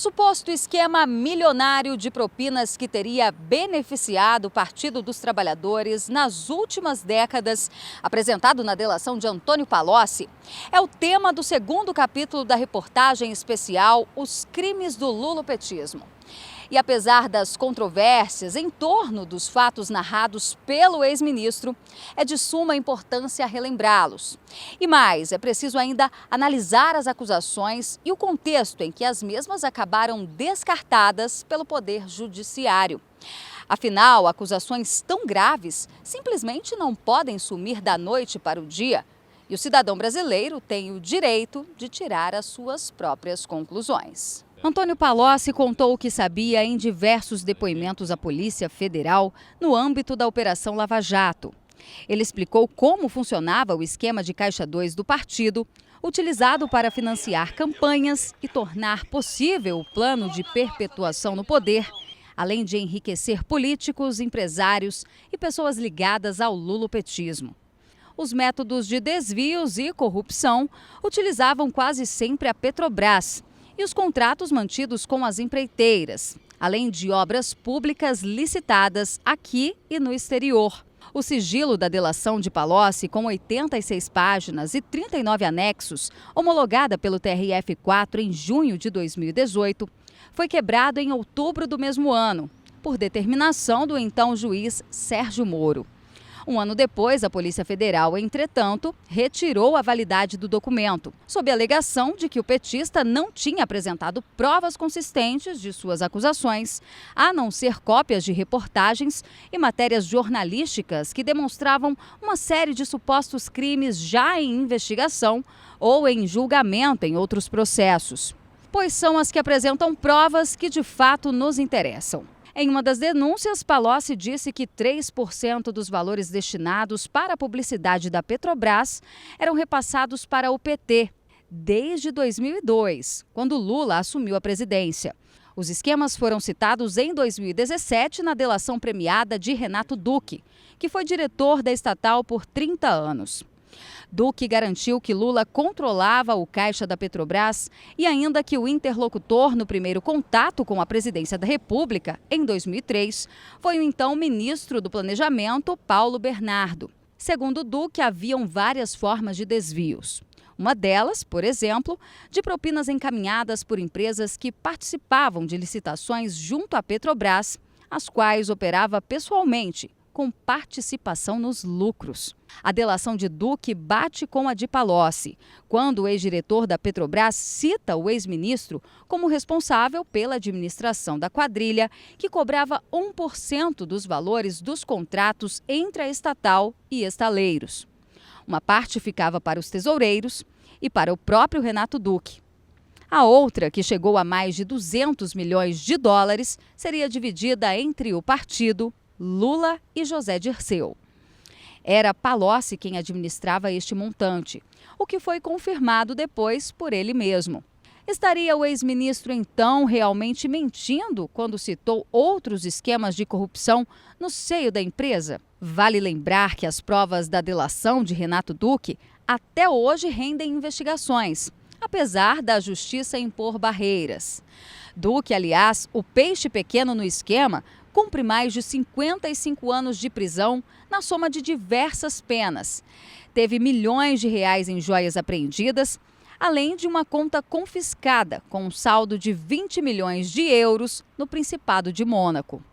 suposto esquema milionário de propinas que teria beneficiado o Partido dos Trabalhadores nas últimas décadas, apresentado na delação de Antônio Palocci, é o tema do segundo capítulo da reportagem especial Os Crimes do Lulopetismo. E apesar das controvérsias em torno dos fatos narrados pelo ex-ministro, é de suma importância relembrá-los. E mais, é preciso ainda analisar as acusações e o contexto em que as mesmas acabaram descartadas pelo Poder Judiciário. Afinal, acusações tão graves simplesmente não podem sumir da noite para o dia. E o cidadão brasileiro tem o direito de tirar as suas próprias conclusões. Antônio Palocci contou o que sabia em diversos depoimentos à Polícia Federal no âmbito da Operação Lava Jato. Ele explicou como funcionava o esquema de Caixa 2 do partido, utilizado para financiar campanhas e tornar possível o plano de perpetuação no poder, além de enriquecer políticos, empresários e pessoas ligadas ao lulopetismo. Os métodos de desvios e corrupção utilizavam quase sempre a Petrobras e os contratos mantidos com as empreiteiras, além de obras públicas licitadas aqui e no exterior. O sigilo da delação de Palocci, com 86 páginas e 39 anexos, homologada pelo TRF4 em junho de 2018, foi quebrado em outubro do mesmo ano, por determinação do então juiz Sérgio Moro. Um ano depois, a Polícia Federal, entretanto, retirou a validade do documento, sob a alegação de que o petista não tinha apresentado provas consistentes de suas acusações, a não ser cópias de reportagens e matérias jornalísticas que demonstravam uma série de supostos crimes já em investigação ou em julgamento em outros processos, pois são as que apresentam provas que de fato nos interessam. Em uma das denúncias, Palocci disse que 3% dos valores destinados para a publicidade da Petrobras eram repassados para o PT desde 2002, quando Lula assumiu a presidência. Os esquemas foram citados em 2017 na delação premiada de Renato Duque, que foi diretor da estatal por 30 anos. Duque garantiu que Lula controlava o caixa da Petrobras e ainda que o interlocutor no primeiro contato com a presidência da República, em 2003, foi o então ministro do Planejamento, Paulo Bernardo. Segundo Duque, haviam várias formas de desvios. Uma delas, por exemplo, de propinas encaminhadas por empresas que participavam de licitações junto à Petrobras, as quais operava pessoalmente, com participação nos lucros. A delação de Duque bate com a de Palocci, quando o ex-diretor da Petrobras cita o ex-ministro como responsável pela administração da quadrilha, que cobrava 1% dos valores dos contratos entre a estatal e estaleiros. Uma parte ficava para os tesoureiros e para o próprio Renato Duque. A outra, que chegou a mais de 200 milhões de dólares, seria dividida entre o partido, Lula e José Dirceu. Era Palocci quem administrava este montante, o que foi confirmado depois por ele mesmo. Estaria o ex-ministro então realmente mentindo quando citou outros esquemas de corrupção no seio da empresa? Vale lembrar que as provas da delação de Renato Duque até hoje rendem investigações, apesar da justiça impor barreiras. Duque, aliás, o peixe pequeno no esquema, cumpre mais de 55 anos de prisão na soma de diversas penas. Teve milhões de reais em joias apreendidas, além de uma conta confiscada com um saldo de 20 milhões de euros no Principado de Mônaco.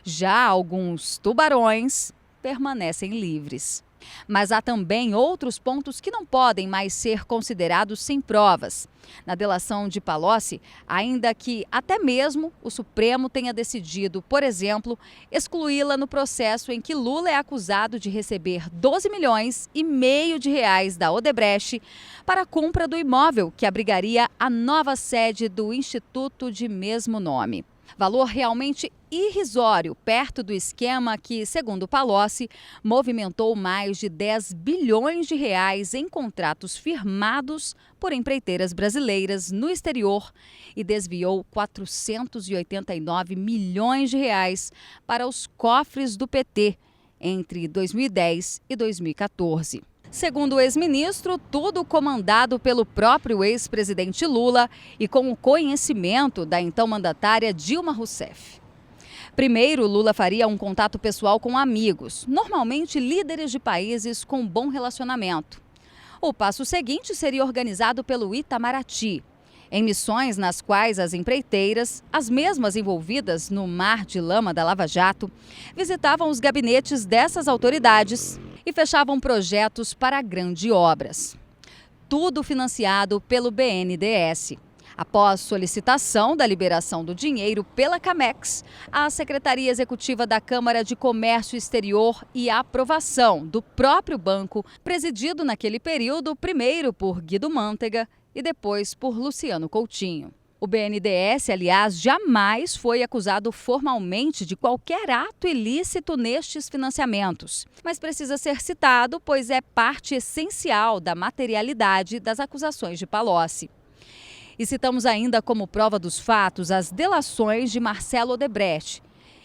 Já alguns tubarões permanecem livres. Mas há também outros pontos que não podem mais ser considerados sem provas. Na delação de Palocci, ainda que até mesmo o Supremo tenha decidido, por exemplo, excluí-la no processo em que Lula é acusado de receber 12 milhões e meio de reais da Odebrecht para a compra do imóvel que abrigaria a nova sede do Instituto de mesmo nome. Valor realmente irrisório, perto do esquema que, segundo Palocci, movimentou mais de 10 bilhões de reais em contratos firmados por empreiteiras brasileiras no exterior e desviou 489 milhões de reais para os cofres do PT entre 2010 e 2014. Segundo o ex-ministro, tudo comandado pelo próprio ex-presidente Lula e com o conhecimento da então mandatária Dilma Rousseff. Primeiro, Lula faria um contato pessoal com amigos, normalmente líderes de países com bom relacionamento. O passo seguinte seria organizado pelo Itamaraty, em missões nas quais as empreiteiras, as mesmas envolvidas no mar de lama da Lava Jato, visitavam os gabinetes dessas autoridades e fechavam projetos para grandes obras. Tudo financiado pelo BNDES. Após solicitação da liberação do dinheiro pela Camex, a Secretaria Executiva da Câmara de Comércio Exterior e a aprovação do próprio banco, presidido naquele período primeiro por Guido Mantega e depois por Luciano Coutinho. O BNDES, aliás, jamais foi acusado formalmente de qualquer ato ilícito nestes financiamentos, mas precisa ser citado, pois é parte essencial da materialidade das acusações de Palocci. E citamos ainda como prova dos fatos as delações de Marcelo Odebrecht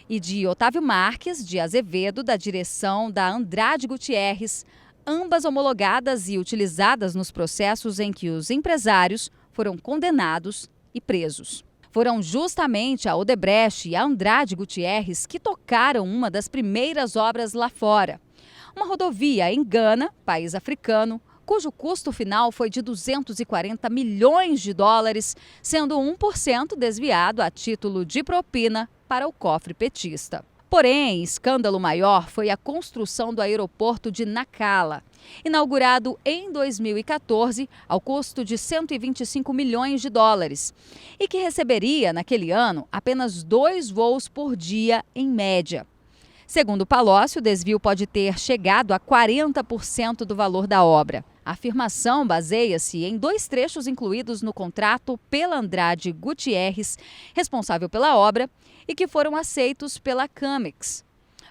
e de Otávio Marques de Azevedo, da direção da Andrade Gutierrez, ambas homologadas e utilizadas nos processos em que os empresários foram condenados e presos. Foram justamente a Odebrecht e a Andrade Gutierrez que tocaram uma das primeiras obras lá fora. Uma rodovia em Gana, país africano, cujo custo final foi de 240 milhões de dólares, sendo 1% desviado a título de propina para o cofre petista. Porém, escândalo maior foi a construção do aeroporto de Nacala, inaugurado em 2014 ao custo de 125 milhões de dólares e que receberia, naquele ano, apenas 2 voos por dia em média. Segundo Palocci, o desvio pode ter chegado a 40% do valor da obra. A afirmação baseia-se em 2 trechos incluídos no contrato pela Andrade Gutierrez, responsável pela obra, e que foram aceitos pela Camex.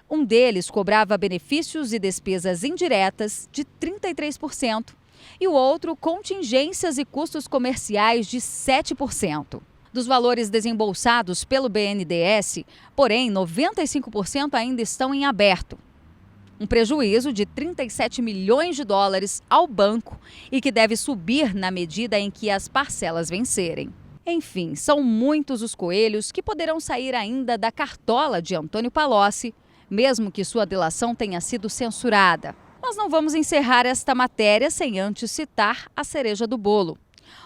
Um deles cobrava benefícios e despesas indiretas de 33% e o outro contingências e custos comerciais de 7%. Dos valores desembolsados pelo BNDES, porém, 95% ainda estão em aberto. Um prejuízo de 37 milhões de dólares ao banco e que deve subir na medida em que as parcelas vencerem. Enfim, são muitos os coelhos que poderão sair ainda da cartola de Antônio Palocci, mesmo que sua delação tenha sido censurada. Mas não vamos encerrar esta matéria sem antes citar a cereja do bolo: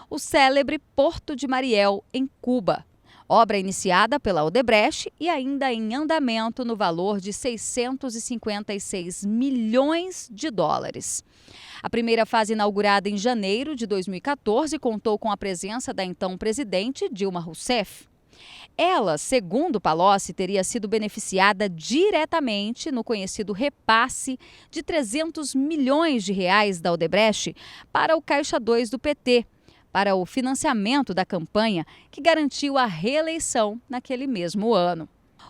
o célebre Porto de Mariel, em Cuba. Obra iniciada pela Odebrecht e ainda em andamento no valor de 656 milhões de dólares. A primeira fase, inaugurada em janeiro de 2014, contou com a presença da então presidente Dilma Rousseff. Ela, segundo Palocci, teria sido beneficiada diretamente no conhecido repasse de 300 milhões de reais da Odebrecht para o Caixa 2 do PT, para o financiamento da campanha que garantiu a reeleição naquele mesmo ano.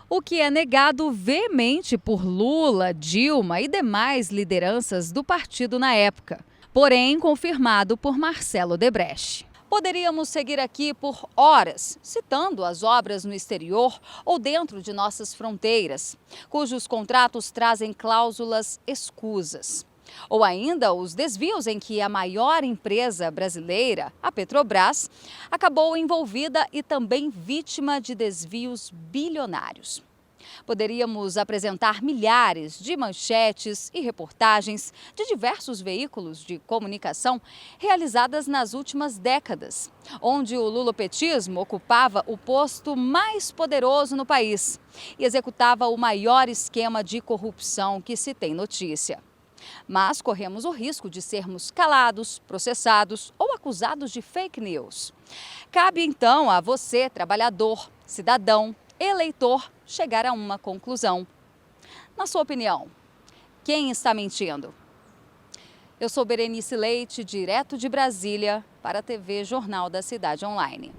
O que é negado veemente por Lula, Dilma e demais lideranças do partido na época, porém confirmado por Marcelo Odebrecht. Poderíamos seguir aqui por horas, citando as obras no exterior ou dentro de nossas fronteiras, cujos contratos trazem cláusulas escusas. Ou ainda os desvios em que a maior empresa brasileira, a Petrobras, acabou envolvida e também vítima de desvios bilionários. Poderíamos apresentar milhares de manchetes e reportagens de diversos veículos de comunicação realizadas nas últimas décadas, onde o lulopetismo ocupava o posto mais poderoso no país e executava o maior esquema de corrupção que se tem notícia. Mas corremos o risco de sermos calados, processados ou acusados de fake news. Cabe então a você, trabalhador, cidadão, eleitor, chegar a uma conclusão. Na sua opinião, quem está mentindo? Eu sou Berenice Leite, direto de Brasília, para a TV Jornal da Cidade Online.